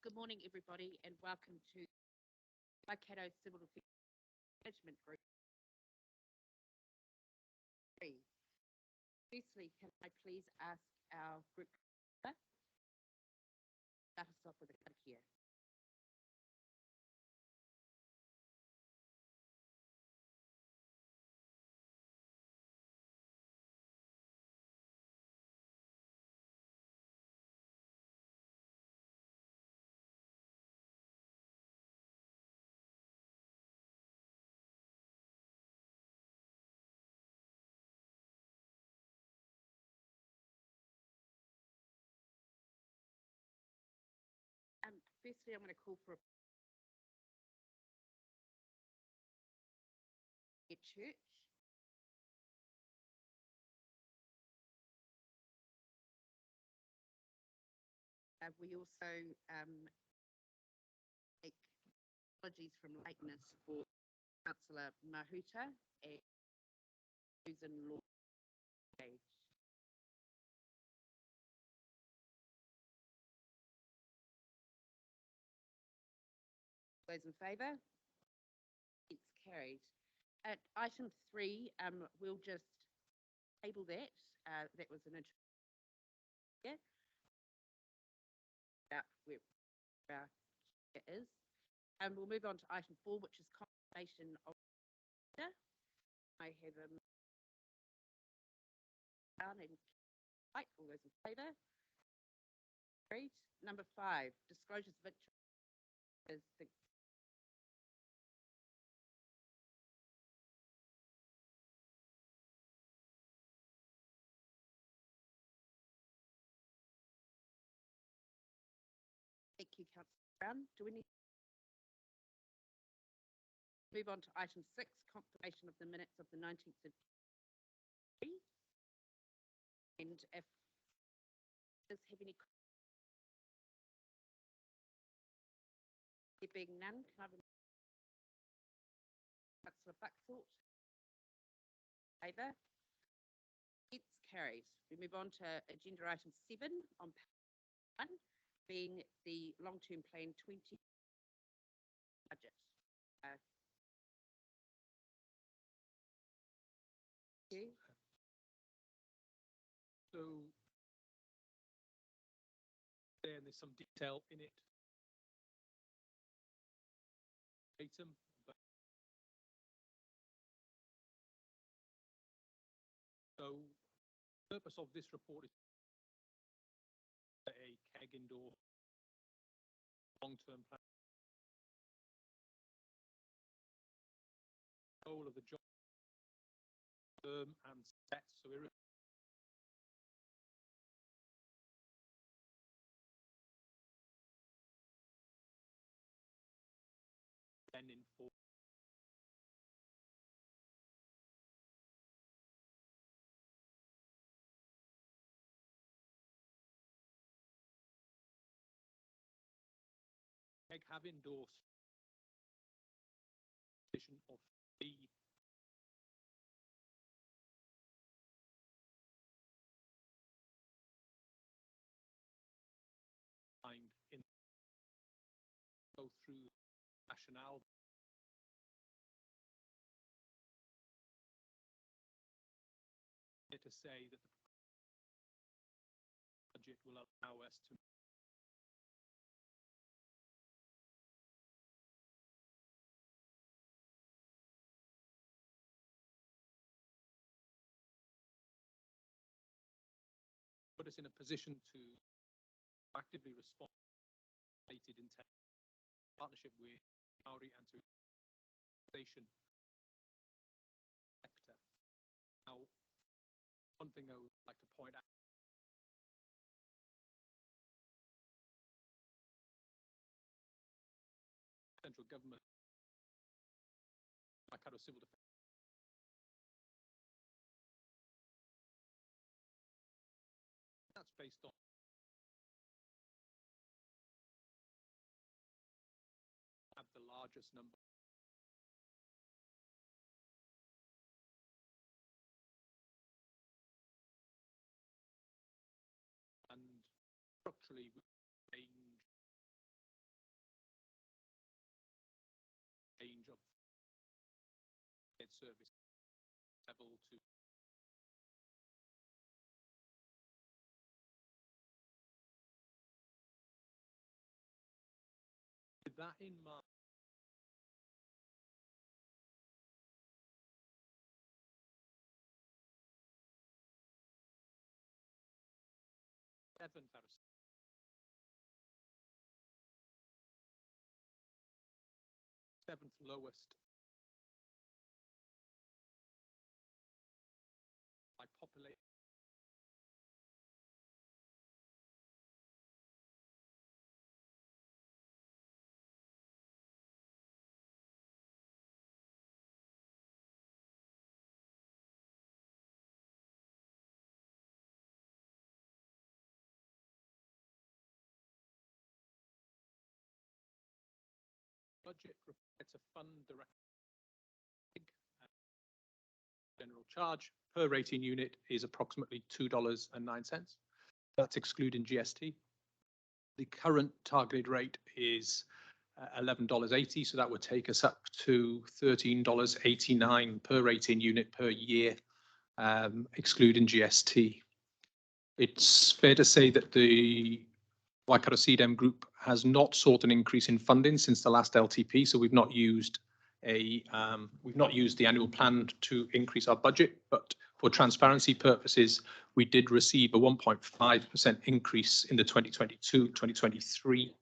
Good morning, everybody, and welcome to Waikato Civil Defence Management Group 3. Firstly, can I please ask our group to start us off with a karakia? Firstly, I'm going to call for a church. We also take apologies from lateness for Councillor Mahuta and Susan Law. Those in favour? It's carried. At item 3, we'll just table that. That was an yeah. Where it is. And we'll move on to item 4, which is confirmation of order. I have a down and right. All those in favour? Carried. Number 5, disclosures of interest is the Thank you, Councillor Brown. Do we need to move on to item 6, confirmation of the minutes of the 19th of January? And if does have any there being none, can I have Councillor Buckthorpe? Favour? It's carried. We move on to agenda item 7 on page 1, being the long-term plan 20 budget. So there's some detail in it. Item, but so the purpose of this report is a CAG indoor long-term plan. Goal of the job term and set, so we're then in for CAG have endorsed position of the in go through rationale to say that the budget will allow us to put us in a position to actively respond in partnership with Maori and to station sector. Now, one thing I would like to point out central government Waikato Civil Defence that's based on have the largest number and structurally range service level to with that in mind. Seventh lowest by population. Budget required to fund the general charge per rating unit is approximately $2.09. That's excluding GST. The current targeted rate is $11.80, so that would take us up to $13.89 per rating unit per year, excluding GST. It's fair to say that the Waikato CDM group has not sought an increase in funding since the last LTP, so we've not used the annual plan to increase our budget, but for transparency purposes, we did receive a 1.5% increase in the 2022-2023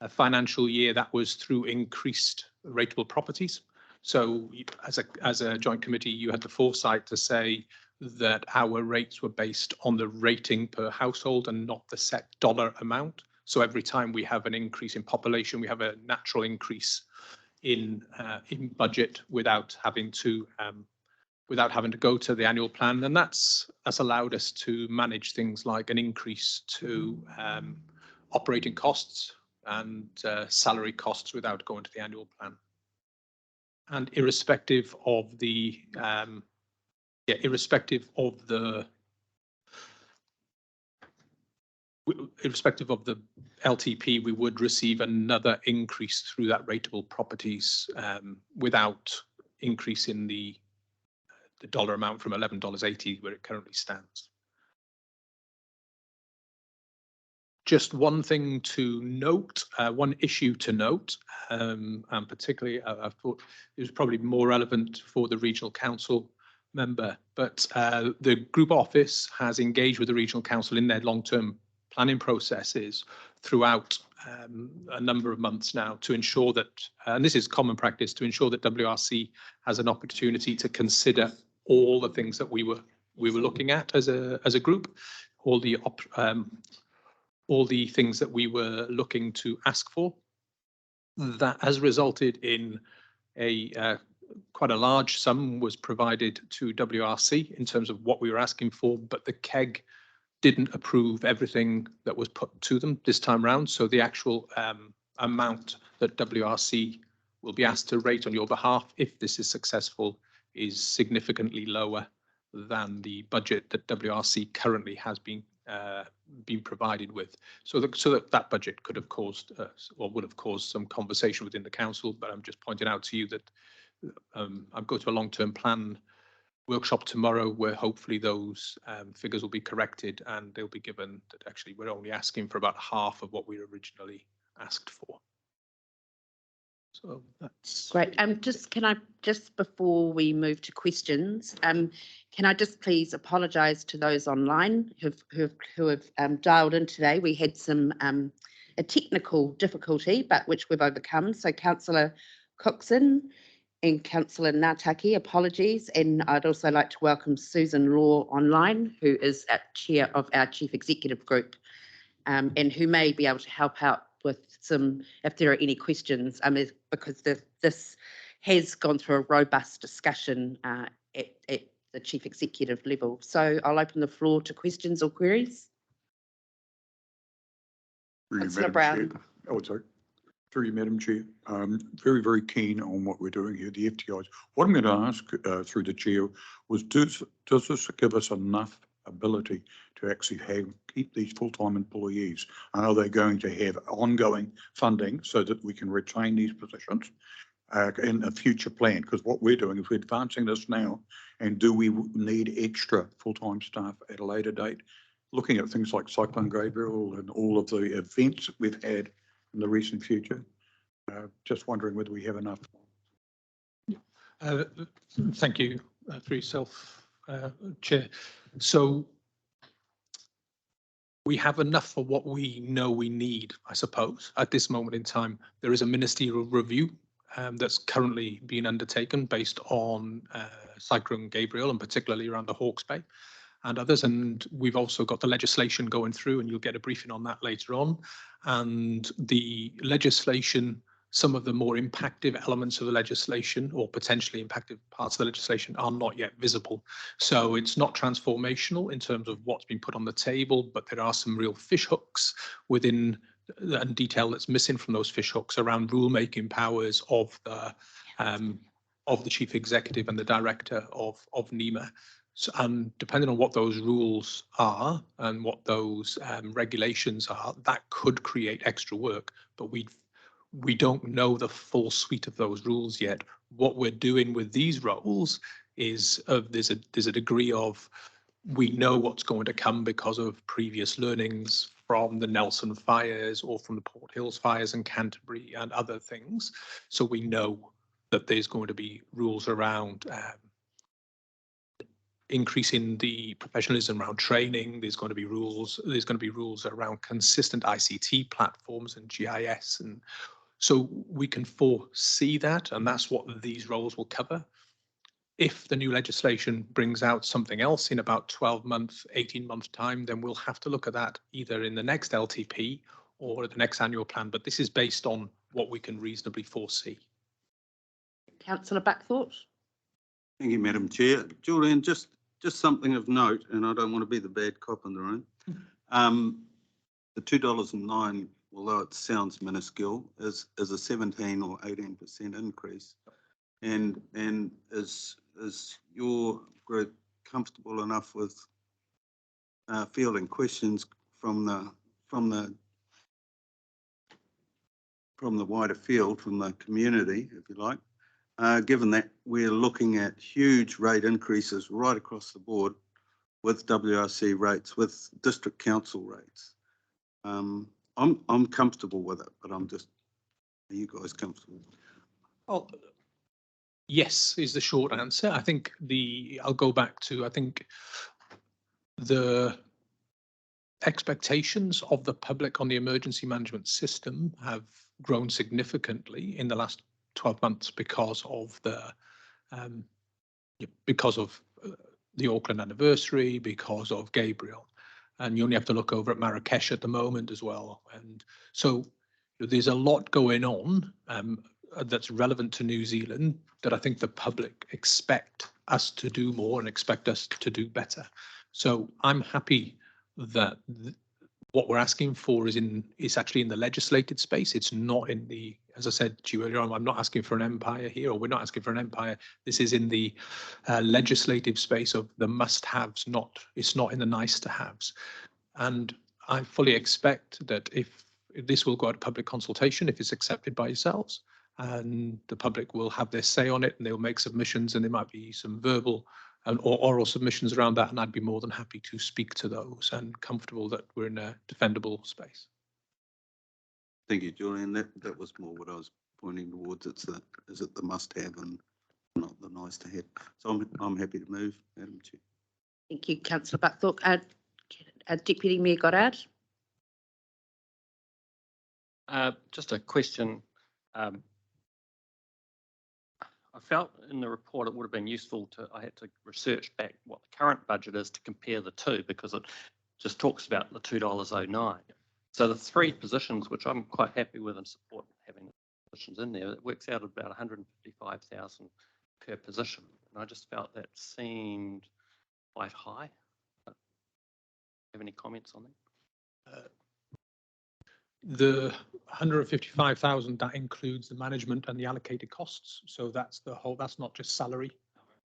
financial year. That was through increased rateable properties. So as a joint committee, you had the foresight to say that our rates were based on the rating per household and not the set dollar amount. So every time we have an increase in population, we have a natural increase in budget without having to go to the annual plan, and that's allowed us to manage things like an increase to operating costs and salary costs without going to the annual plan. And irrespective of the LTP, we would receive another increase through that rateable properties without increasing the dollar amount from $11.80 where it currently stands. Just one thing to note, one issue to note, and particularly I thought it was probably more relevant for the regional council member, but the group office has engaged with the regional council in their long-term planning processes throughout a number of months now to ensure that, and this is common practice, to ensure that WRC has an opportunity to consider all the things that we were looking at as a group, all the things that we were looking to ask for. That has resulted in quite a large sum was provided to WRC in terms of what we were asking for, but the KEG didn't approve everything that was put to them this time round. So the actual amount that WRC will be asked to rate on your behalf, if this is successful, is significantly lower than the budget that WRC currently has been provided with. So that budget could have caused or would have caused some conversation within the council, but I'm just pointing out to you that I'm going to a long-term plan workshop tomorrow where hopefully those figures will be corrected and they'll be given that actually we're only asking for about half of what we originally asked for. So that's great. Just before we move to questions, can I just please apologise to those online who have dialed in today? We had some a technical difficulty, but which we've overcome. So Councillor Cookson and Councillor Ngataki, apologies. And I'd also like to welcome Susan Law online, who is chair of our Chief Executive Group, and who may be able to help out with some, if there are any questions, because this has gone through a robust discussion at the Chief Executive level. So I'll open the floor to questions or queries. Councillor Brown. Oh, sorry. Through you, Madam Chair. Very, very keen on what we're doing here, the FTIs. What I'm going to ask through the chair was, does this give us enough ability to actually keep these full-time employees? And are they going to have ongoing funding so that we can retain these positions? in a future plan? Because what we're doing is we're advancing this now, and do we need extra full-time staff at a later date? Looking at things like Cyclone Gabriel and all of the events that we've had in the recent future, just wondering whether we have enough. Thank you for yourself, Chair. So we have enough for what we know we need, I suppose, at this moment in time. There is a ministerial review that's currently being undertaken based on Cyclone Gabriel, and particularly around the Hawke's Bay and others. And we've also got the legislation going through, and you'll get a briefing on that later on. And the legislation, some of the more impactive elements of the legislation, or potentially impactive parts of the legislation, are not yet visible. So it's not transformational in terms of what's been put on the table, but there are some real fish hooks within and detail that's missing from those fish hooks around rulemaking powers of the chief executive and the director of NEMA. So, and depending on what those rules are and what those regulations are, that could create extra work, but we don't know the full suite of those rules yet. What we're doing with these roles is there's a degree of, we know what's going to come because of previous learnings from the Nelson fires or from the Port Hills fires in Canterbury and other things. So we know that there's going to be rules around increasing the professionalism around training. There's going to be rules around consistent ICT platforms and GIS, and so we can foresee that, and that's what these roles will cover. If the new legislation brings out something else in about 12 months, 18 months time, then we'll have to look at that either in the next LTP or the next annual plan, but this is based on what we can reasonably foresee. Councillor Buckthorpe. Thank you, Madam Chair. Julian, just something of note, and I don't want to be the bad cop in the room. The $2.09, although it sounds minuscule, is a 17 or 18% increase. And is your group comfortable enough with fielding questions from the wider field, from the community, if you like? Given that we're looking at huge rate increases right across the board with WRC rates, with district council rates. I'm comfortable with it, but are you guys comfortable? Well, yes, is the short answer. I think I'll go back to, I think the expectations of the public on the emergency management system have grown significantly in the last 12 months because of the Auckland anniversary, because of Gabriel, and you only have to look over at Marrakesh at the moment as well. And so there's a lot going on that's relevant to New Zealand that I think the public expect us to do more and expect us to do better. So I'm happy that what we're asking for is actually in the legislated space. It's not in the, as I said to you earlier on, I'm not asking for an empire here, or we're not asking for an empire. This is in the legislative space of the must-haves, it's not in the nice-to-haves. And I fully expect that if this will go out to public consultation, if it's accepted by yourselves, and the public will have their say on it, and they'll make submissions, and there might be some verbal or oral submissions around that, and I'd be more than happy to speak to those and comfortable that we're in a defendable space. Thank you, Julian. That was more what I was pointing towards. Is it the must-have and not the nice-to-have? So I'm happy to move, Madam Chair. Thank you, Councillor Buckthorpe. Deputy Mayor Goddard. Just a question. I felt in the report it would have been useful I had to research back what the current budget is to compare the two, because it just talks about the $2.09. So the three positions, which I'm quite happy with and support having positions in there, it works out about $155,000 per position. And I just felt that seemed quite high. Have any comments on that? The 155,000, that includes the management and the allocated costs. So that's the whole, that's not just salary.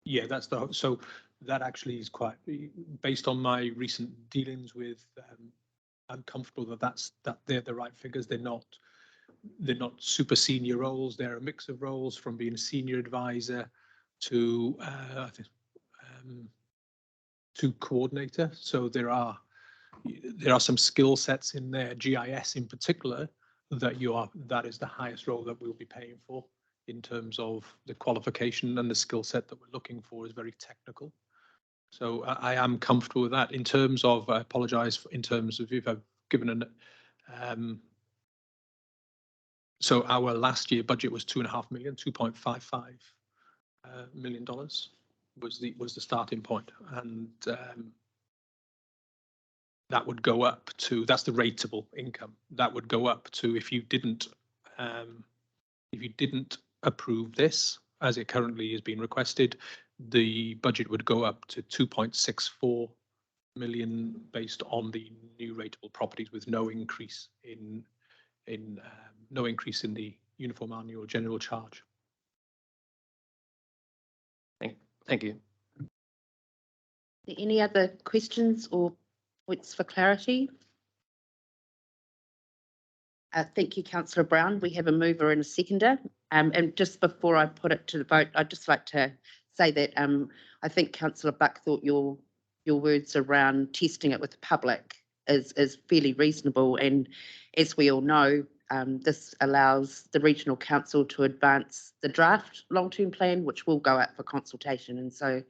Yeah, that's the whole, so that actually is quite, based on my recent dealings with, I'm comfortable that they're the right figures. They're not, they're not super senior roles. They're a mix of roles, from being a senior advisor to I think to coordinator. So there are some skill sets in there, GIS in particular, that is the highest role that we'll be paying for in terms of the qualification, and the skill set that we're looking for is very technical. So I am comfortable with that. In terms of, I apologise in terms of if I've given an so our last year budget was $2.5 million, $2.55 million was the starting point, and that would go up to, that's the rateable income. That would go up to, if you didn't approve this as it currently is being requested, the budget would go up to 2.64 million based on the new rateable properties, with no increase in the uniform annual general charge. Thank you. Any other questions or points for clarity? Thank you, Councillor Brown. We have a mover and a seconder. And just before I put it to the vote, I'd just like to say that I think Councillor Buck thought your words around testing it with the public is fairly reasonable. And as we all know, this allows the regional council to advance the draft long-term plan, which will go out for consultation. And so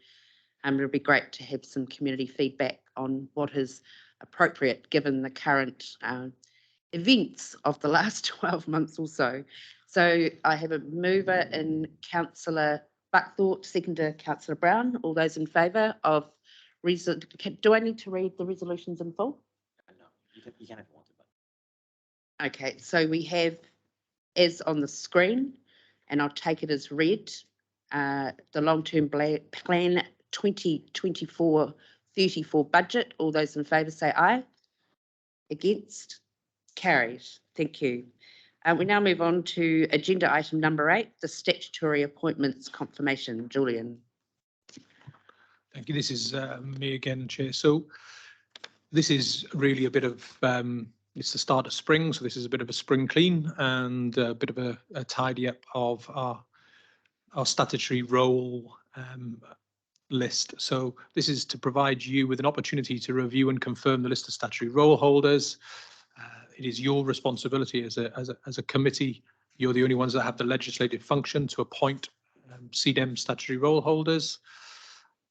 it'll be great to have some community feedback on what is appropriate given the current events of the last 12 months or so. So I have a mover in Councillor Buckthorpe, seconder Councillor Brown. All those in favour of, do I need to read the resolutions in full? No, you can if you want to. But. Okay, so we have, as on the screen, and I'll take it as read, the long-term plan 2024-34 budget. All those in favour say aye. Against? Carried. Thank you. We now move on to agenda item number 8, the statutory appointments confirmation. Julian. Thank you. This is me again, Chair. So this is really a bit of, it's the start of spring, so this is a bit of a spring clean and a bit of a tidy up of our statutory role list. So this is to provide you with an opportunity to review and confirm the list of statutory role holders. It is your responsibility as a committee. You're the only ones that have the legislative function to appoint CDEM statutory role holders.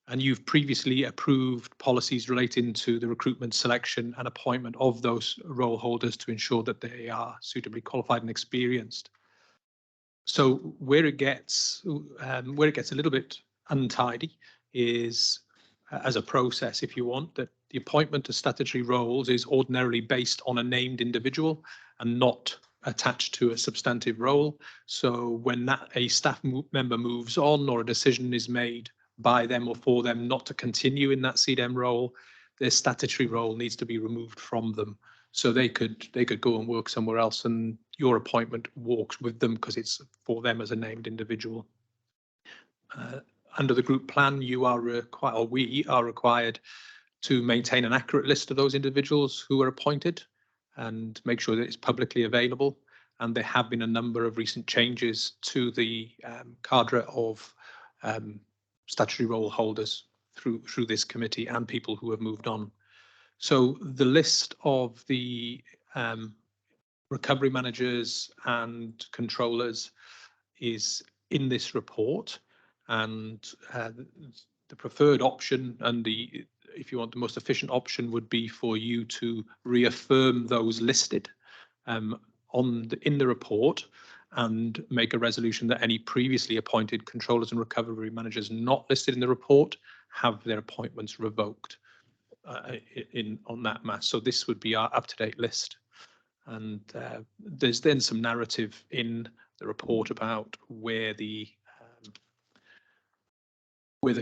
And you've previously approved policies relating to the recruitment, selection and appointment of those role holders to ensure that they are suitably qualified and experienced. So where it gets a little bit untidy is as a process, if you want, that the appointment to statutory roles is ordinarily based on a named individual and not attached to a substantive role. So when a staff member moves on, or a decision is made by them or for them not to continue in that CDEM role, their statutory role needs to be removed from them. So they could go and work somewhere else, and your appointment walks with them because it's for them as a named individual. Under the group plan, we are required to maintain an accurate list of those individuals who are appointed and make sure that it's publicly available. And there have been a number of recent changes to the cadre of statutory role holders through this committee and people who have moved on. So the list of the recovery managers and controllers is in this report, and the preferred option and if you want the most efficient option would be for you to reaffirm those listed in the report and make a resolution that any previously appointed controllers and recovery managers not listed in the report have their appointments revoked on that mass. So this would be our up-to-date list. And there's then some narrative in the report about where the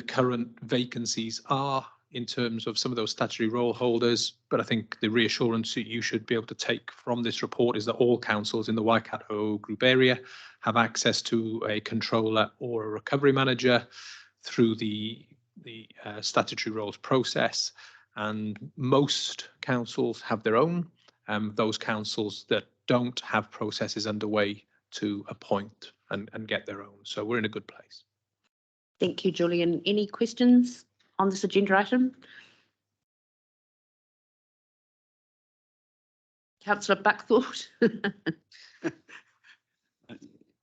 current vacancies are in terms of some of those statutory role holders. But I think the reassurance that you should be able to take from this report is that all councils in the Waikato group area have access to a controller or a recovery manager through the statutory roles process. And most councils have their own. Those councils that don't have processes underway to appoint and get their own. So we're in a good place. Thank you, Julian. Any questions on this agenda item? Councillor Buckthorpe.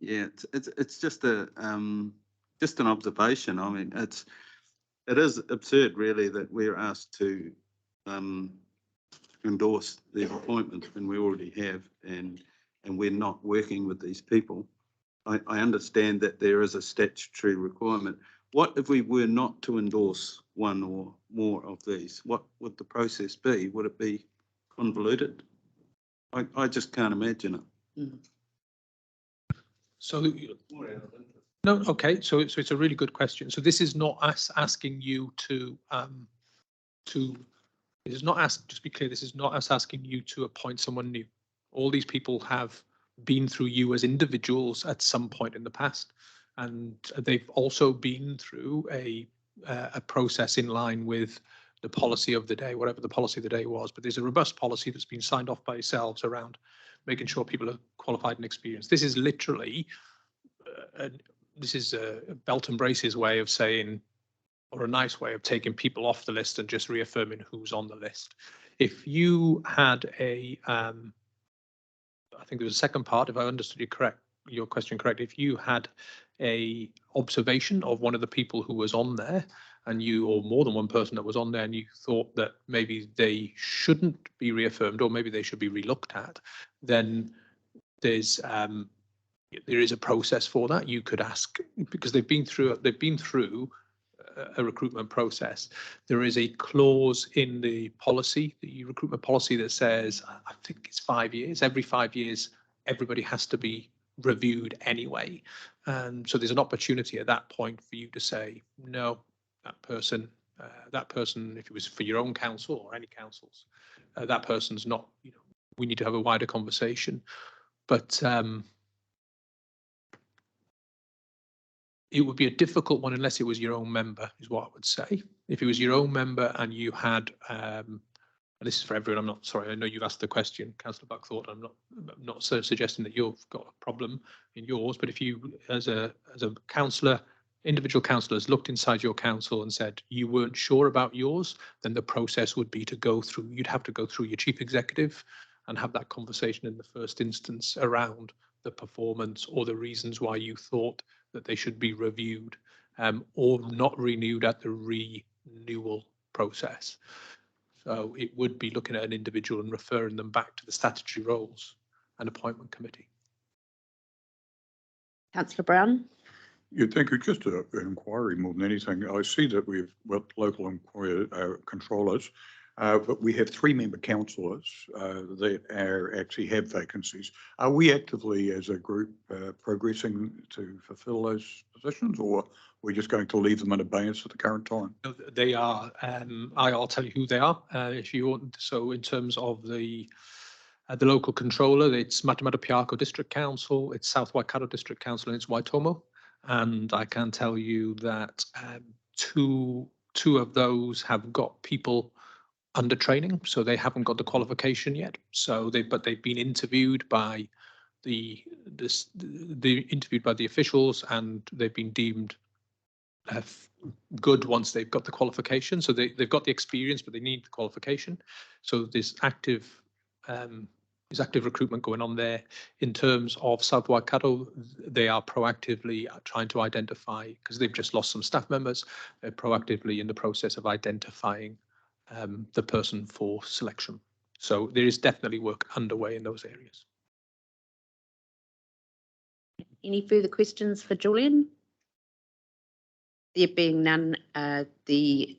Yeah, it's just just an observation. I mean, it is absurd really that we're asked to endorse these appointments when we already have, and we're not working with these people. I understand that there is a statutory requirement. What if we were not to endorse one or more of these? What would the process be? Would it be convoluted? I just can't imagine it. Mm. So, no, okay. So it's a really good question. So this is not us asking you to, this is not ask, just be clear, this is not us asking you to appoint someone new. All these people have been through you as individuals at some point in the past, and they've also been through a process in line with the policy of the day, whatever the policy of the day was. But there's a robust policy that's been signed off by yourselves around making sure people are qualified and experienced. This is literally, this is a belt and braces way of saying, or a nice way of taking people off the list and just reaffirming who's on the list. If you had a, I think there was a second part, if I understood you correct, your question correct, if you had a observation of one of the people who was on there, and you, or more than one person that was on there, and you thought that maybe they shouldn't be reaffirmed, or maybe they should be relooked at, then there's there is a process for that. You could ask, because they've been through a recruitment process. There is a clause in the policy, the recruitment policy, that says, I think it's 5 years. Every 5 years, everybody has to be reviewed anyway. And so there's an opportunity at that point for you to say, no, that person, if it was for your own council or any councils, that person's not, you know, we need to have a wider conversation. But it would be a difficult one unless it was your own member, is what I would say. If it was your own member and you had, and this is for everyone, I'm not sorry, I know you've asked the question, Councillor Buckthorpe, I'm not so suggesting that you've got a problem in yours, but if you, as a councillor, individual councillors looked inside your council and said you weren't sure about yours, then the process would be to go through, you'd have to go through your chief executive and have that conversation in the first instance around the performance or the reasons why you thought that they should be reviewed or not renewed at the renewal process. So it would be looking at an individual and referring them back to the statutory roles and appointment committee. Councillor Brown. Yeah, thank you. Just an inquiry more than anything. I see that we've got local controllers, but we have 3-member councillors that actually have vacancies. Are we actively, as a group, progressing to fulfil those positions, or are we just going to leave them in abeyance at the current time? No, they are. I'll tell you who they are if you want. So in terms of the local controller, it's Matamata District Council, it's South Waikato District Council, and it's Waitomo. And I can tell you that two of those have got people under training, so they haven't got the qualification yet. So they've been interviewed by the officials, and they've been deemed good once they've got the qualification. So they've got the experience, but they need the qualification. So there's active recruitment going on there. In terms of South Waikato, they are proactively trying to identify, because they've just lost some staff members, they're proactively in the process of identifying the person for selection. So there is definitely work underway in those areas. Any further questions for Julian? There being none, the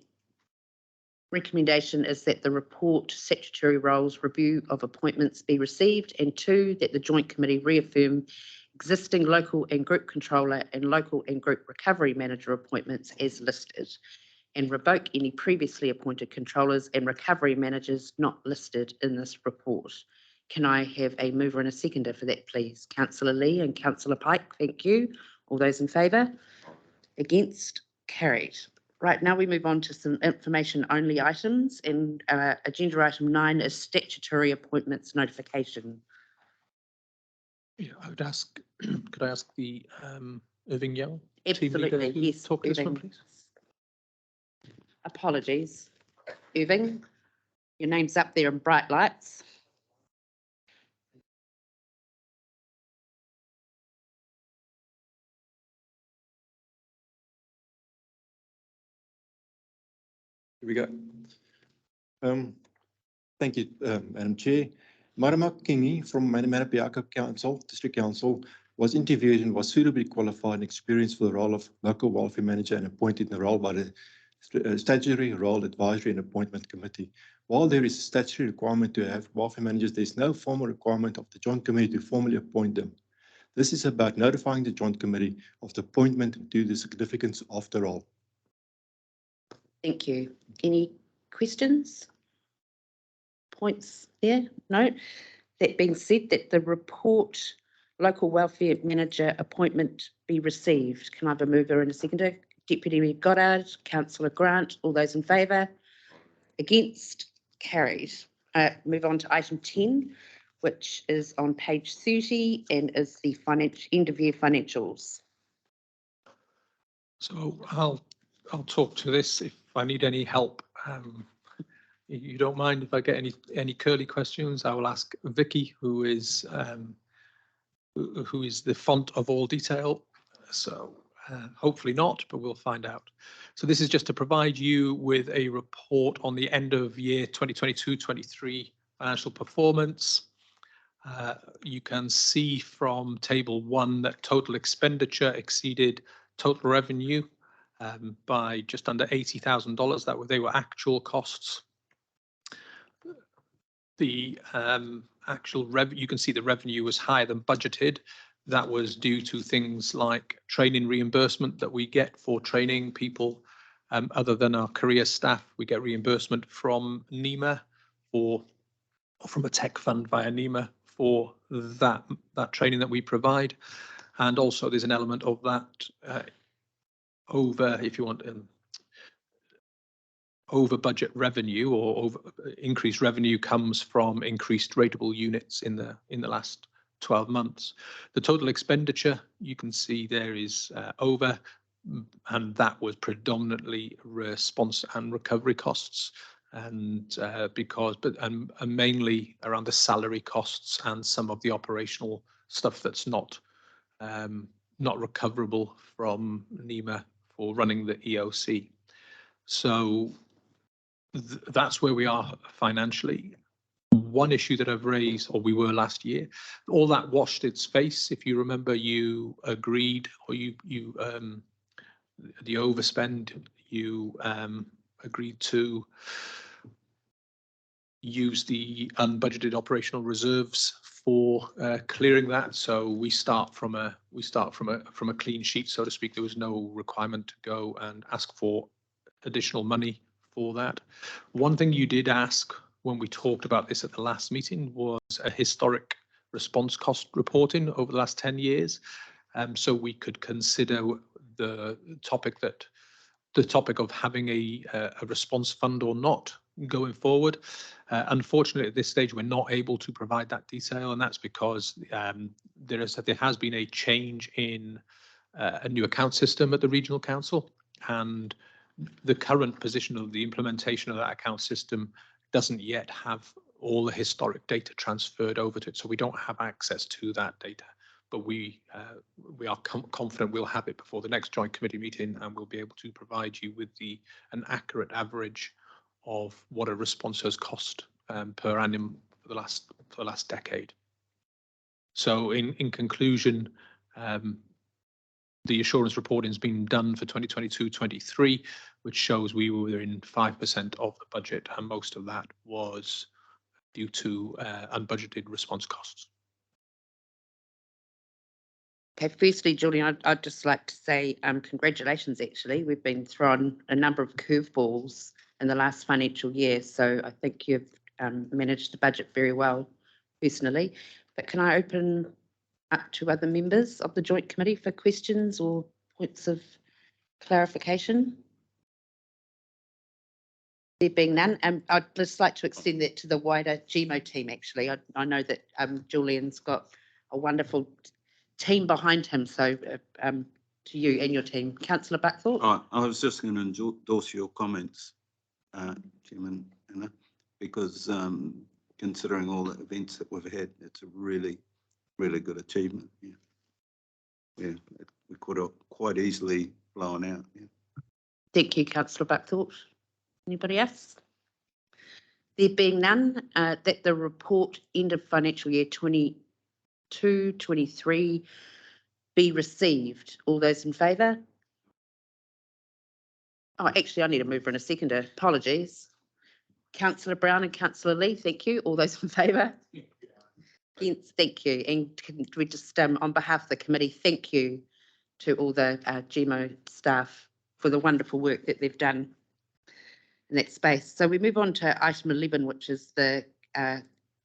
recommendation is that the report statutory roles review of appointments be received, and 2, that the joint committee reaffirm existing local and group controller and local and group recovery manager appointments as listed, and revoke any previously appointed controllers and recovery managers not listed in this report. Can I have a mover and a seconder for that, please? Councillor Lee and Councillor Pike, thank you. All those in favour? Against? Carried. Right, now we move on to some information only items, and agenda item 9 is statutory appointments notification. Yeah, I would ask, could I ask the Irving Yell team leader Absolutely, to yes. talk to this one, Irving. please? Apologies. Irving, your name's up there in bright lights. Here we go. Thank you, Madam Chair. Marama Kingi from Manapiaka Council, District Council, was interviewed and was suitably qualified and experienced for the role of local welfare manager and appointed in the role by the Statutory Role Advisory and Appointment Committee. While there is a statutory requirement to have welfare managers, there is no formal requirement of the Joint Committee to formally appoint them. This is about notifying the Joint Committee of the appointment due to the significance of the role. Thank you. Any questions? Points there? No. That being said, that the report local welfare manager appointment be received. Can I have a mover and a seconder? Deputy Mayor Goddard, Councillor Grant, all those in favour? Against? Carried. Move on to item 10, which is on page 30 and is the end of year financials. So I'll talk to this if I need any help. You don't mind if I get any curly questions, I will ask Vicky, who is the font of all detail. So hopefully not, but we'll find out. So this is just to provide you with a report on the end of year 2022-23 financial performance. You can see from table 1 that total expenditure exceeded total revenue by just under $80,000. They were actual costs. The actual revenue, you can see the revenue was higher than budgeted. That was due to things like training reimbursement that we get for training people other than our career staff. We get reimbursement from NEMA or from a tech fund via NEMA for that training that we provide. And also there's an element of that over, if you want, over budget revenue or over increased revenue comes from increased rateable units in the last 12 months. The total expenditure you can see there is over, and that was predominantly response and recovery costs, and and mainly around the salary costs and some of the operational stuff that's not recoverable from NEMA for running the EOC. So that's where we are financially. One issue that I've raised, or we were last year, all that washed its face. If you remember, you agreed, or the overspend, you agreed to use the unbudgeted operational reserves for clearing that. So we start from a clean sheet, so to speak. There was no requirement to go and ask for additional money for that. One thing you did ask when we talked about this at the last meeting was a historic response cost reporting over the last 10 years. So we could consider the topic of having a response fund or not going forward. Unfortunately, at this stage, we're not able to provide that detail, and that's because there has been a change in a new account system at the regional council, and the current position of the implementation of that account system doesn't yet have all the historic data transferred over to it. So we don't have access to that data, but we are confident we'll have it before the next joint committee meeting, and we'll be able to provide you with an accurate average of what a response has cost per annum for the last decade. So in conclusion, the assurance reporting has been done for 2022-23, which shows we were within 5% of the budget, and most of that was due to unbudgeted response costs. Okay, firstly, Julian, I'd just like to say congratulations, actually. We've been thrown a number of curveballs in the last financial year, so I think you've managed the budget very well, personally. But can I open up to other members of the Joint Committee for questions or points of clarification? There being none, I'd just like to extend that to the wider GMO team, actually. I know that Julian's got a wonderful team behind him. So to you and your team. Councillor Buckthorpe. Right, I was just going to endorse your comments, Chairman Anna, because considering all the events that we've had, it's a really, really good achievement. Yeah, yeah, we could have quite easily blown out. Yeah. Thank you, Councillor Buckthorpe. Anybody else? There being none, that the report end of financial year 22-23 be received. All those in favour? Oh, actually, I need a mover and a seconder. Apologies. Councillor Brown and Councillor Lee, thank you. All those in favour? Against, thank you. And can we just, on behalf of the committee, thank you to all the GMO staff for the wonderful work that they've done in that space. So we move on to item 11, which is the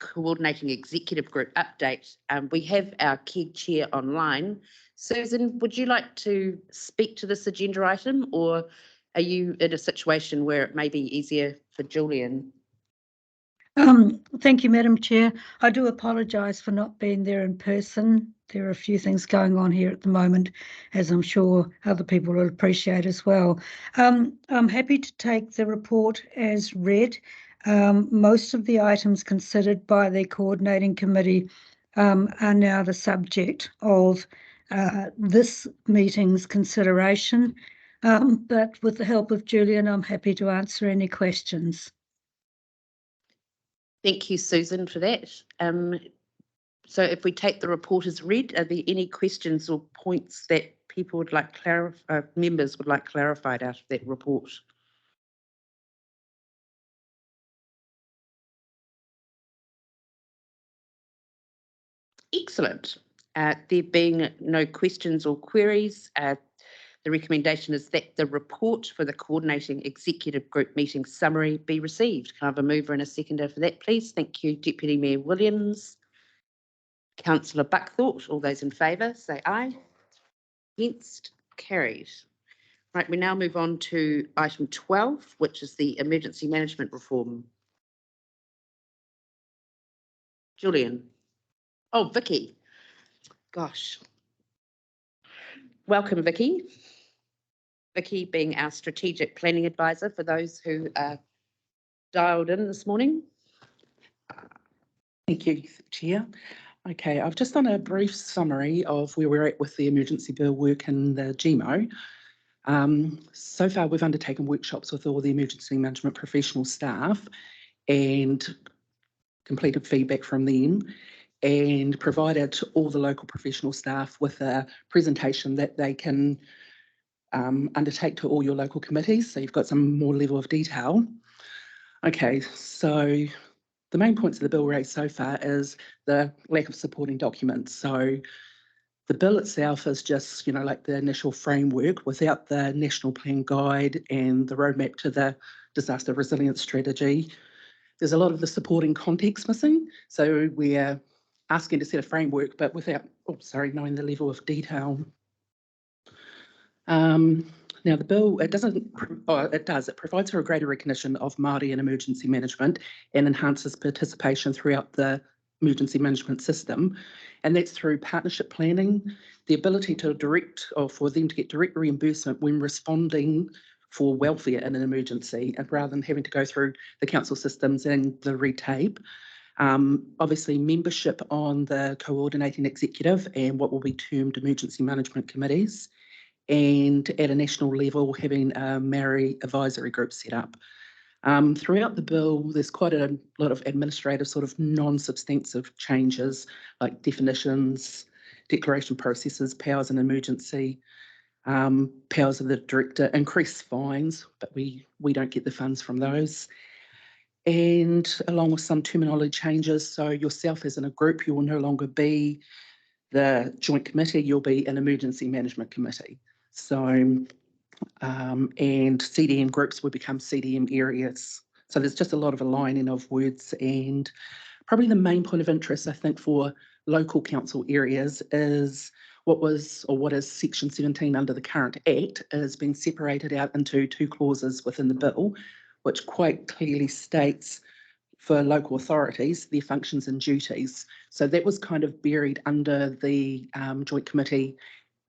coordinating executive group update. We have our KEG chair online. Susan, would you like to speak to this agenda item, or are you in a situation where it may be easier for Julian? Thank you, Madam Chair. I do apologise for not being there in person. There are a few things going on here at the moment, as I'm sure other people will appreciate as well. I'm happy to take the report as read. Most of the items considered by the coordinating committee are now the subject of this meeting's consideration. But with the help of Julian, I'm happy to answer any questions. Thank you, Susan, for that. So if we take the report as read, are there any questions or points that people would like members would like clarified out of that report? Excellent. There being no questions or queries, the recommendation is that the report for the coordinating executive group meeting summary be received. Can I have a mover and a seconder for that, please? Thank you, Deputy Mayor Williams. Councillor Buckthorpe, all those in favour, say aye. Against, carried. Right, we now move on to item 12, which is the emergency management reform. Julian. Oh, Vicky. Gosh. Welcome, Vicky. Vicky being our strategic planning advisor for those who are dialed in this morning. Thank you, Chair. Okay, I've just done a brief summary of where we're at with the emergency bill work in the GMO. So far, we've undertaken workshops with all the emergency management professional staff and completed feedback from them, and provided all the local professional staff with a presentation that they can undertake to all your local committees. So you've got some more level of detail. Okay, so the main points of the bill raised so far is the lack of supporting documents. So the bill itself is just, like the initial framework without the national plan guide and the roadmap to the disaster resilience strategy. There's a lot of the supporting context missing. So we're asking to set a framework, but without, knowing the level of detail. Now the bill, it does, it provides for a greater recognition of Māori in emergency management and enhances participation throughout the emergency management system. And that's through partnership planning, the ability to for them to get direct reimbursement when responding for welfare in an emergency, and rather than having to go through the council systems and the red tape. Obviously membership on the coordinating executive and what will be termed emergency management committees. And at a national level, having a Maori advisory group set up. Throughout the bill, there's quite a lot of administrative sort of non-substantive changes, like definitions, declaration processes, powers in emergency, powers of the director, increased fines, but we don't get the funds from those. And along with some terminology changes, so yourself as in a group, you will no longer be the joint committee, you'll be an emergency management committee. So, and CDM groups will become CDM areas. So there's just a lot of aligning of words, and probably the main point of interest, I think, for local council areas is what is Section 17 under the current Act is being separated out into two clauses within the bill, which quite clearly states for local authorities, their functions and duties. So that was kind of buried under the joint committee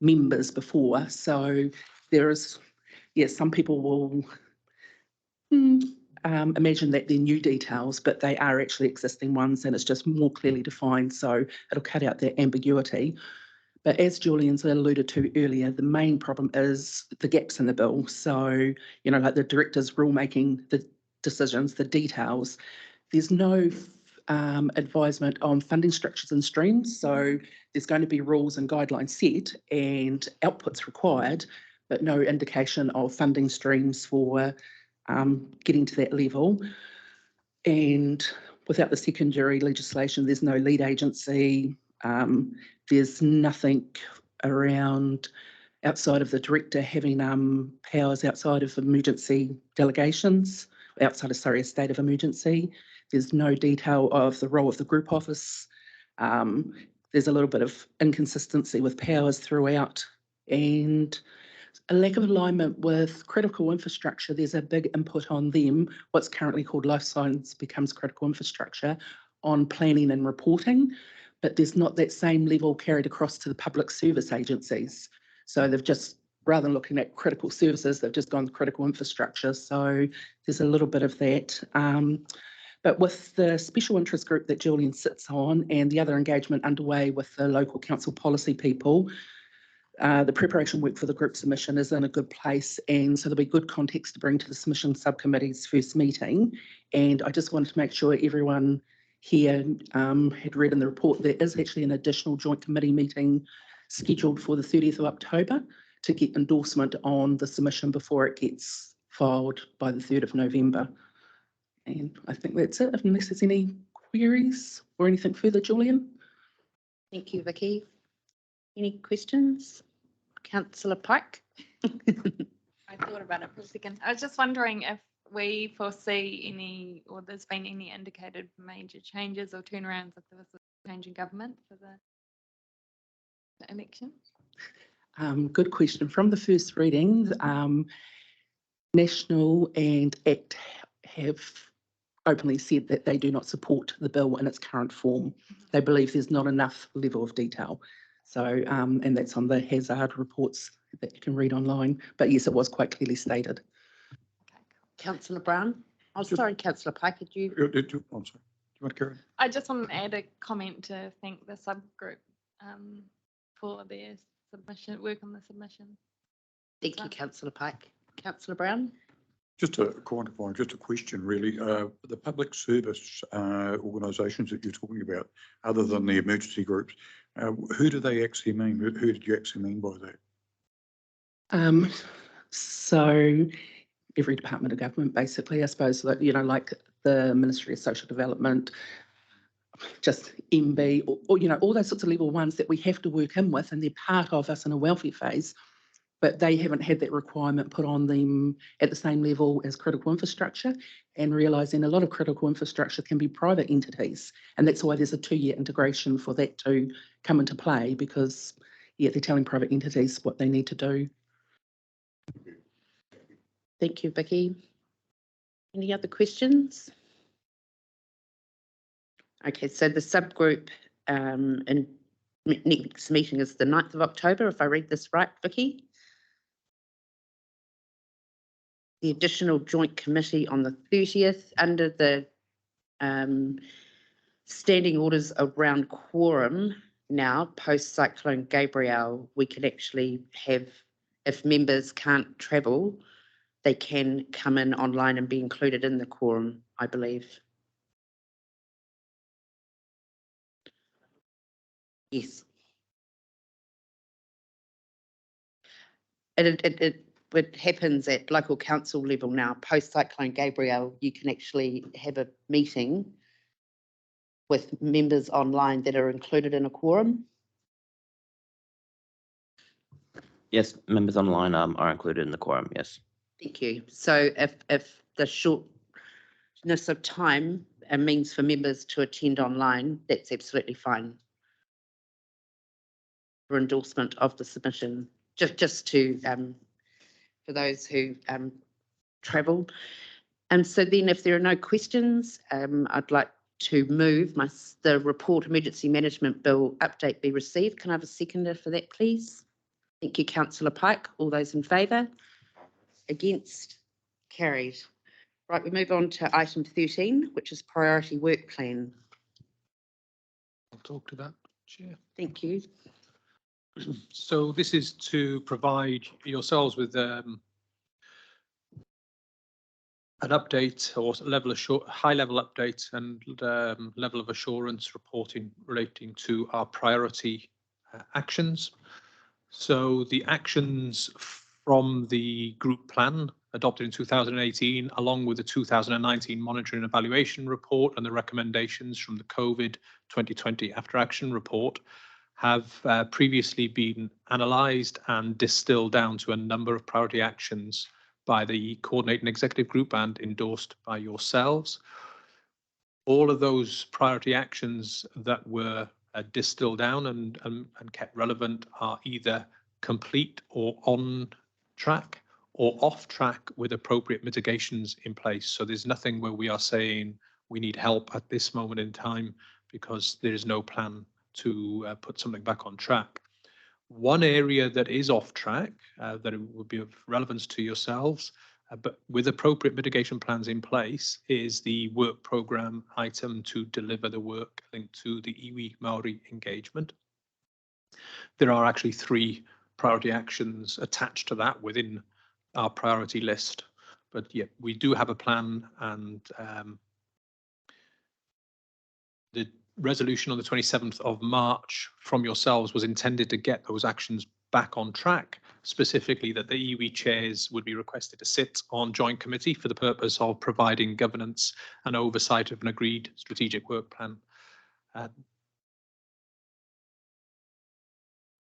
members before. So there is, yes, some people will imagine that they're new details, but they are actually existing ones and it's just more clearly defined. So it'll cut out that ambiguity. But as Julian's alluded to earlier, the main problem is the gaps in the bill. So, like the director's rulemaking, the decisions, the details, there's no advisement on funding structures and streams. So there's going to be rules and guidelines set and outputs required, but no indication of funding streams for getting to that level. And without the secondary legislation, there's no lead agency. There's nothing around outside of the director having powers outside of emergency delegations, outside of, sorry, a state of emergency. There's no detail of the role of the group office. There's a little bit of inconsistency with powers throughout and a lack of alignment with critical infrastructure. There's a big input on them. What's currently called life science becomes critical infrastructure on planning and reporting, but there's not that same level carried across to the public service agencies. So they've just, rather than looking at critical services, they've just gone to critical infrastructure. So there's a little bit of that. But with the special interest group that Julian sits on and the other engagement underway with the local council policy people, the preparation work for the group submission is in a good place, and so there'll be good context to bring to the submission subcommittee's first meeting. And I just wanted to make sure everyone here had read in the report there is actually an additional joint committee meeting scheduled for the 30th of October to get endorsement on the submission before it gets filed by the 3rd of November. And I think that's it, unless there's any queries or anything further, Julian. Thank you, Vicky. Any questions? Councillor Pike? I thought about it for a second. I was just wondering if we foresee any, or there's been any indicated major changes or turnarounds if there was a change in government for the election? Good question. From the first reading, National and ACT have openly said that they do not support the bill in its current form. They believe there's not enough level of detail. So, and that's on the hazard reports that you can read online. But yes, it was quite clearly stated. Councillor Brown? Oh, sorry, Councillor Pike, did you? I'm sorry. Do you want to carry on? I just want to add a comment to thank the subgroup for their submission, work on the submission. Thank you, Councillor Pike. Councillor Brown? Just to quantify, just a question really, the public service organisations that you're talking about, other than the emergency groups, who do they actually mean? Who did you actually mean by that? So every department of government, basically, I suppose, that, like the Ministry of Social Development, just MB, or all those sorts of level ones that we have to work in with, and they're part of us in a welfare phase, but they haven't had that requirement put on them at the same level as critical infrastructure, and realising a lot of critical infrastructure can be private entities. And that's why there's a 2-year integration for that to come into play, because, yeah, they're telling private entities what they need to do. Thank you, Vicky. Any other questions? Okay, so the subgroup in next meeting is the 9th of October, if I read this right, Vicky. The additional joint committee on the 30th under the standing orders around quorum. Now, post Cyclone Gabrielle, we can actually have, if members can't travel, they can come in online and be included in the quorum, I believe. Yes. It happens at local council level now. Post Cyclone Gabrielle, you can actually have a meeting with members online that are included in a quorum. Yes, members online are included in the quorum, yes. Thank you. So if the shortness of time means for members to attend online, that's absolutely fine. For endorsement of the submission, just to for those who travel. And so then if there are no questions, I'd like to move the report emergency management bill update be received. Can I have a seconder for that, please? Thank you, Councillor Pike. All those in favour? Against? Carried. Right, we move on to item 13, which is priority work plan. I'll talk to that, Chair. Thank you. So this is to provide yourselves with an update or high-level update and level of assurance reporting relating to our priority actions. So the actions from the group plan adopted in 2018, along with the 2019 monitoring and evaluation report and the recommendations from the COVID 2020 after action report, have previously been analysed and distilled down to a number of priority actions by the coordinating executive group and endorsed by yourselves. All of those priority actions that were distilled down and kept relevant are either complete or on track or off track with appropriate mitigations in place. So there's nothing where we are saying we need help at this moment in time because there is no plan to put something back on track. One area that is off track that it would be of relevance to yourselves, but with appropriate mitigation plans in place, is the work programme item to deliver the work linked to the iwi Māori engagement. There are actually 3 priority actions attached to that within our priority list, but yeah, we do have a plan, and the resolution on the 27th of March from yourselves was intended to get those actions back on track, specifically that the iwi chairs would be requested to sit on joint committee for the purpose of providing governance and oversight of an agreed strategic work plan.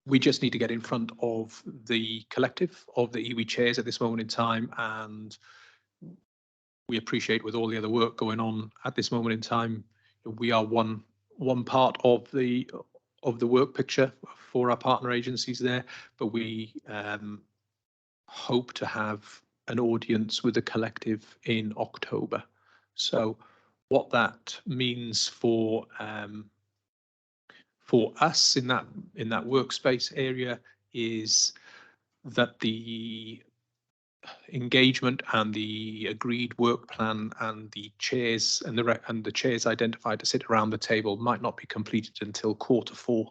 We just need to get in front of the collective of the iwi chairs at this moment in time, and we appreciate with all the other work going on at this moment in time, we are one part of the work picture for our partner agencies there, but we hope to have an audience with the collective in October. So what that means for us in that workspace area is that the engagement and the agreed work plan and the chairs and the chairs identified to sit around the table might not be completed until Q4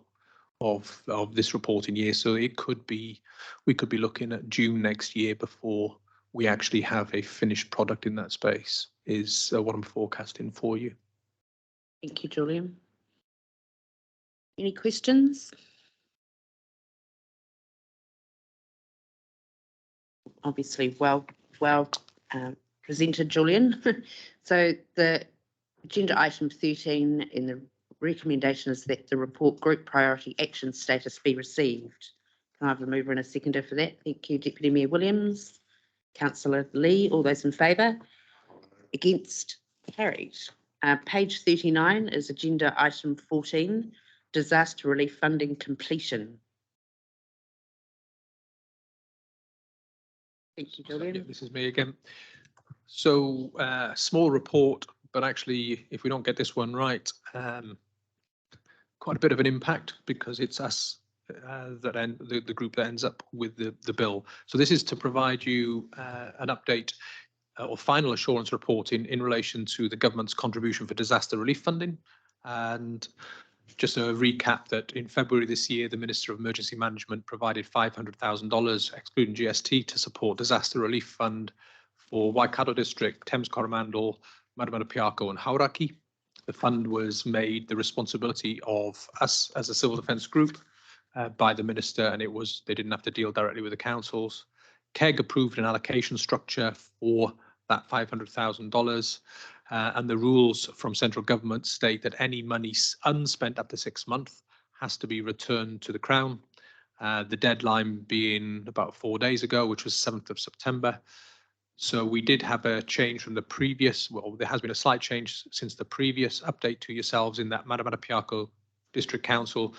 of this reporting year. So we could be looking at June next year before we actually have a finished product in that space, is what I'm forecasting for you. Thank you, Julian. Any questions? Obviously, well presented, Julian. So the agenda item 13 in the recommendation is that the report group priority action status be received. Can I have a mover and a seconder for that? Thank you, Deputy Mayor Williams. Councillor Lee, all those in favour? Against? Carried. Page 39 is agenda item 14, disaster relief funding completion. Thank you, Julian. Yeah, this is me again. So small report, but actually, if we don't get this one right, quite a bit of an impact because it's us the group that ends up with the bill. So this is to provide you an update or final assurance report in relation to the government's contribution for disaster relief funding. And just a recap that in February this year, the Minister of Emergency Management provided $500,000, excluding GST, to support disaster relief fund for Waikato District, Thames Coromandel, Marumana-Piako and Hauraki. The fund was made the responsibility of us as a civil defence group by the Minister, and they didn't have to deal directly with the councils. KEG approved an allocation structure for that $500,000. And the rules from central government state that any money unspent up to 6 months has to be returned to the Crown. The deadline being about 4 days ago, which was 7th of September. So we did have a change from the previous, well, there has been a slight change since the previous update to yourselves in that Marumana-Piako District Council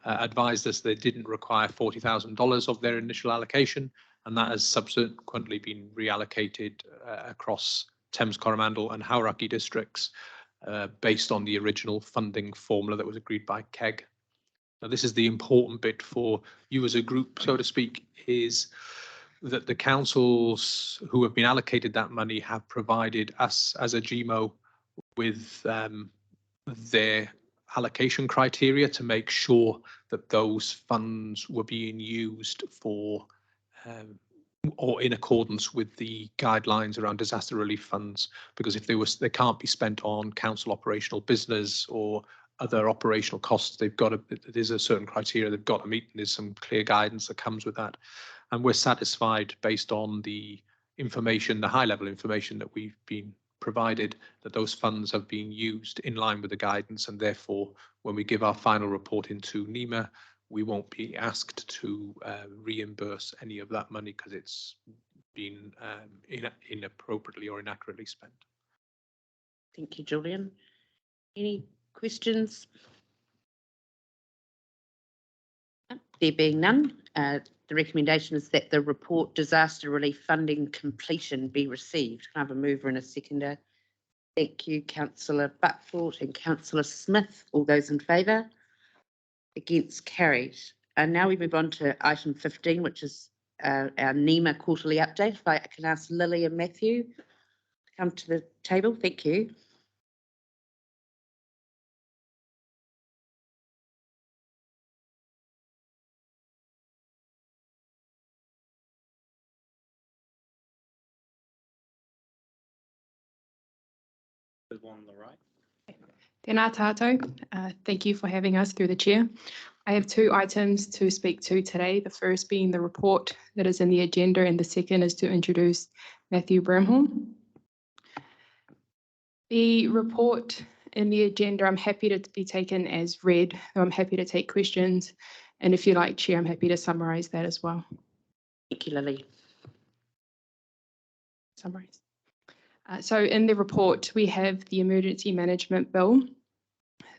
advised us they didn't require $40,000 of their initial allocation, and that has subsequently been reallocated across Thames Coromandel and Hauraki districts based on the original funding formula that was agreed by KEG. Now, this is the important bit for you as a group, so to speak, is that the councils who have been allocated that money have provided us as a GMO with their allocation criteria to make sure that those funds were being used for or in accordance with the guidelines around disaster relief funds, because if they can't be spent on council operational business or other operational costs, there's a certain criteria they've got to meet, and there's some clear guidance that comes with that. And we're satisfied based on the information, the high level information that we've been provided, that those funds have been used in line with the guidance, and therefore when we give our final report into NEMA, we won't be asked to reimburse any of that money because it's been inappropriately or inaccurately spent. Thank you, Julian. Any questions? There being none, the recommendation is that the report disaster relief funding completion be received. Can I have a mover and a seconder? Thank you, Councillor Buckthorpe and Councillor Smith. All those in favour? Against, carried. And now we move on to item 15, which is our NEMA quarterly update. If I can ask Lily and Matthew to come to the table. Thank you. The one on the right. Tēnā tātou. Thank you for having us through the chair. I have two items to speak to today. The first being the report that is in the agenda, and the second is to introduce Matthew Bramhall. The report in the agenda, I'm happy to be taken as read. I'm happy to take questions. And if you like, Chair, I'm happy to summarise that as well. Thank you, Lily. Summarise. So in the report, we have the emergency management bill.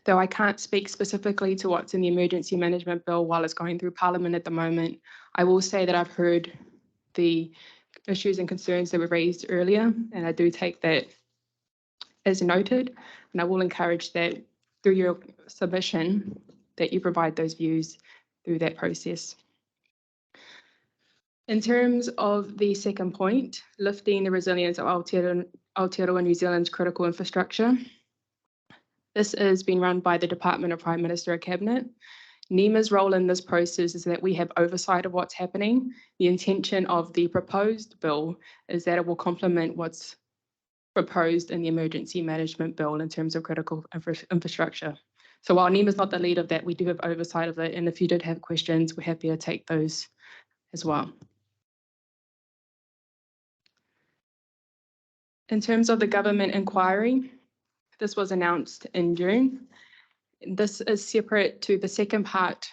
Though I can't speak specifically to what's in the emergency management bill while it's going through Parliament at the moment, I will say that I've heard the issues and concerns that were raised earlier, and I do take that as noted, and I will encourage that through your submission that you provide those views through that process. In terms of the second point, lifting the resilience of Aotearoa New Zealand's critical infrastructure, this is being run by the Department of Prime Minister and Cabinet. NEMA's role in this process is that we have oversight of what's happening. The intention of the proposed bill is that it will complement what's proposed in the emergency management bill in terms of critical infrastructure. So while NEMA is not the lead of that, we do have oversight of it. And if you did have questions, we're happy to take those as well. In terms of the government inquiry, this was announced in June. This is separate to the second part,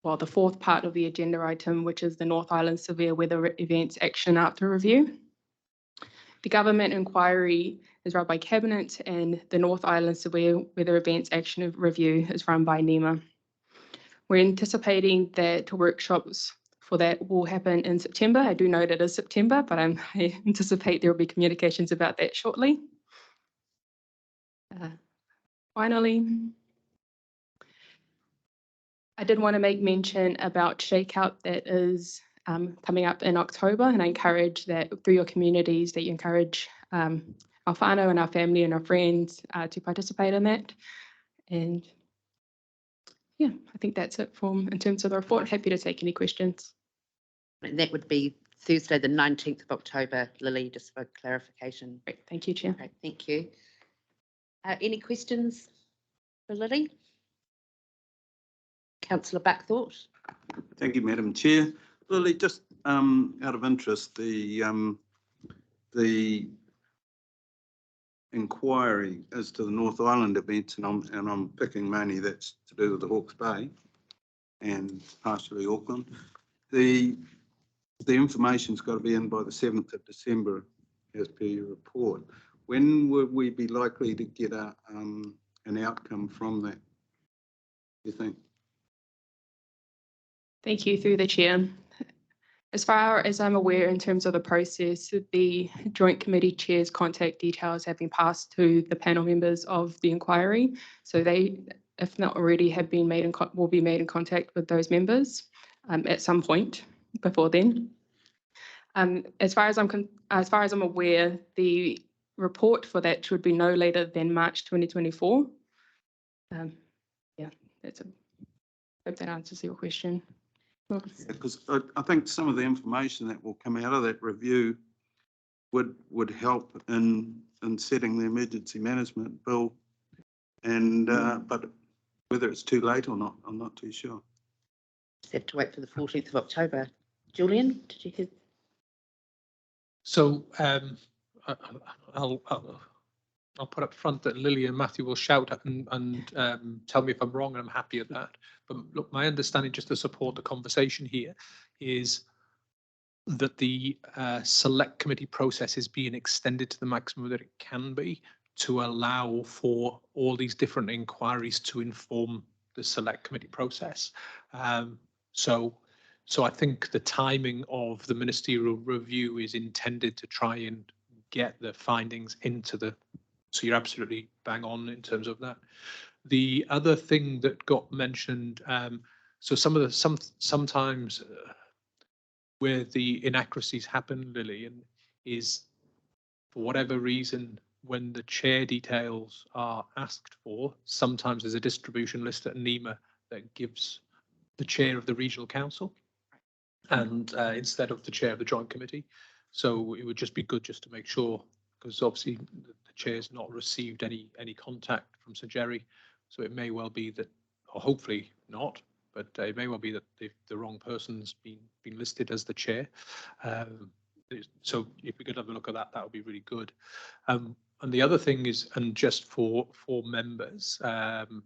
well, the fourth part of the agenda item, which is the North Island Severe Weather Events Action After Review. The government inquiry is run by Cabinet, and the North Island Severe Weather Events Action Review is run by NEMA. We're anticipating that workshops for that will happen in September. I do know that it is September, but I anticipate there will be communications about that shortly. Finally, I did want to make mention about Shakeout that is coming up in October, and I encourage that through your communities that you encourage our whānau and our family and our friends to participate in that. And yeah, I think that's it in terms of the report. Happy to take any questions. And that would be Thursday, the 19th of October, Lily, just for clarification. Great, thank you, Chair. Great, thank you. Any questions for Lily? Councillor Buckthorpe. Thank you, Madam Chair. Lily, just out of interest, the inquiry as to the North Island events, and I'm picking mainly that's to do with the Hawke's Bay and partially Auckland. The information's got to be in by the 7th of December, as per your report. When would we be likely to get an outcome from that, do you think? Thank you, through the chair. As far as I'm aware, in terms of the process, the joint committee chair's contact details have been passed to the panel members of the inquiry. So they, if not already, have been made will be made in contact with those members at some point before then. As far as I'm aware, the report for that should be no later than March 2024. Yeah, hope that answers your question. Because I think some of the information that will come out of that review would help in setting the emergency management bill. And but whether it's too late or not, I'm not too sure. Just have to wait for the 14th of October. Julian, did you hear? So I'll put up front that Lily and Matthew will shout at and tell me if I'm wrong, and I'm happy at that. But look, my understanding, just to support the conversation here, is that the select committee process is being extended to the maximum that it can be to allow for all these different inquiries to inform the select committee process. So I think the timing of the ministerial review is intended to try and get the findings into the, so you're absolutely bang on in terms of that. The other thing that got mentioned, so sometimes where the inaccuracies happen, Lillian, is for whatever reason, when the chair details are asked for, sometimes there's a distribution list at NEMA that gives the chair of the regional council and instead of the chair of the joint committee. So it would just be good just to make sure, because obviously the chair's not received any contact from Sir Jerry. So it may well be that, or hopefully not, but it may well be that the wrong person's been listed as the chair. So if we could have a look at that, that would be really good. And the other thing is, and just for members, and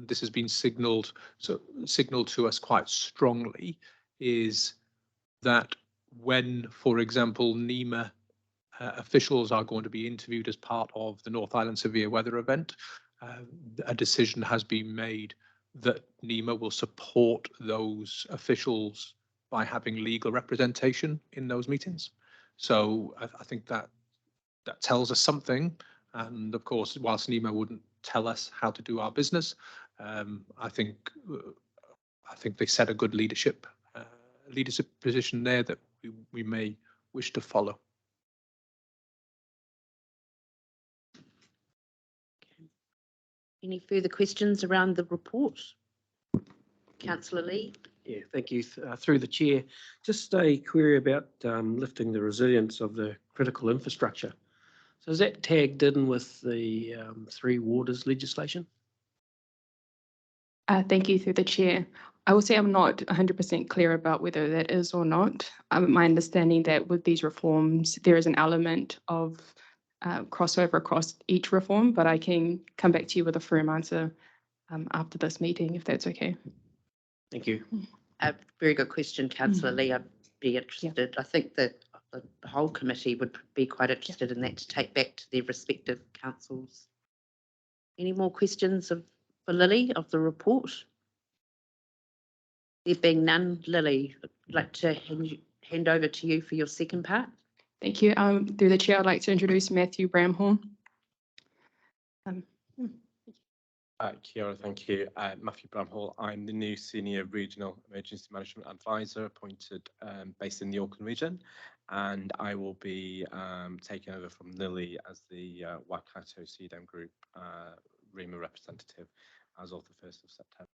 this has been signalled to us quite strongly, is that when, for example, NEMA officials are going to be interviewed as part of the North Island severe weather event, a decision has been made that NEMA will support those officials by having legal representation in those meetings. So I think that tells us something. And of course, whilst NEMA wouldn't tell us how to do our business, I think they set a good leadership position there that we may wish to follow. Any further questions around the report? Councillor Lee. Yeah, thank you. Through the chair, just a query about lifting the resilience of the critical infrastructure. So is that tagged in with the Three Waters legislation? Thank you, through the chair. I will say I'm not 100% clear about whether that is or not. My understanding that with these reforms, there is an element of crossover across each reform, but I can come back to you with a firm answer after this meeting, if that's okay. Thank you. A very good question, Councillor Lee. I'd be interested. I think that the whole committee would be quite interested in that to take back to their respective councils. Any more questions for Lily of the report? There being none, Lily, I'd like to hand over to you for your second part. Thank you. Through the chair, I'd like to introduce Matthew Bramhorn. Kia ora, thank you. Matthew Bramhall. I'm the new Senior Regional Emergency Management Advisor appointed based in the Auckland region, and I will be taking over from Lily as the Waikato CDM Group REMA representative as of the 1st of September.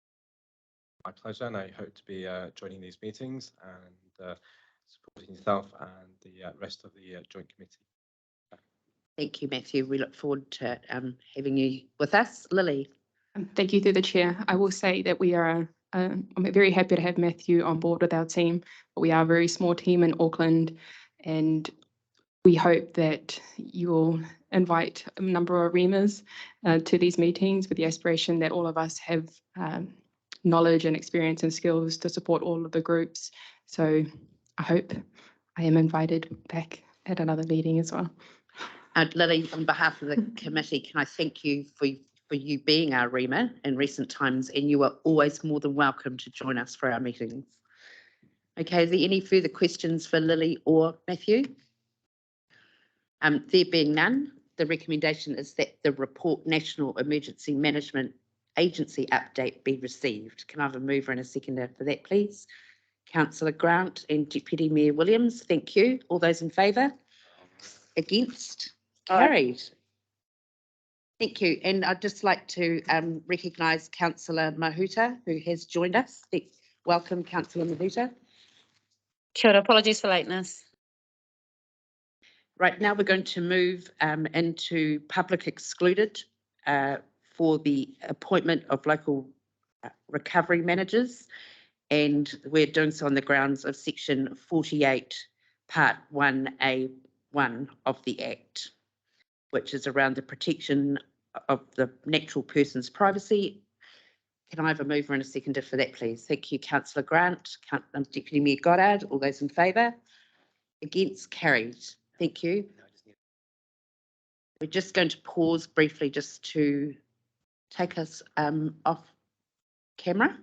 My pleasure, and I hope to be joining these meetings and supporting yourself and the rest of the joint committee. Thank you, Matthew. We look forward to having you with us. Lily. Thank you, through the chair. I will say that we are, I'm very happy to have Matthew on board with our team, but we are a very small team in Auckland, and we hope that you will invite a number of REMAs to these meetings with the aspiration that all of us have knowledge and experience and skills to support all of the groups. So I hope I am invited back at another meeting as well. Lily, on behalf of the committee, can I thank you for you being our REMA in recent times, and you are always more than welcome to join us for our meetings. Okay, is there any further questions for Lily or Matthew? There being none, the recommendation is that the report National Emergency Management Agency update be received. Can I have a mover and a seconder for that, please? Councillor Grant and Deputy Mayor Williams, thank you. All those in favour? Against? Carried. Thank you. And I'd just like to recognise Councillor Mahuta, who has joined us. Welcome, Councillor Mahuta. Kia ora, apologies for lateness. Right, now we're going to move into public excluded for the appointment of local recovery managers. And we're doing so on the grounds of section 48, part 1A1 of the Act, which is around the protection of the natural person's privacy. Can I have a mover and a seconder for that, please? Thank you, Councillor Grant, Deputy Mayor Goddard. All those in favour? Against? Carried. Thank you. We're just going to pause briefly just to take us off camera.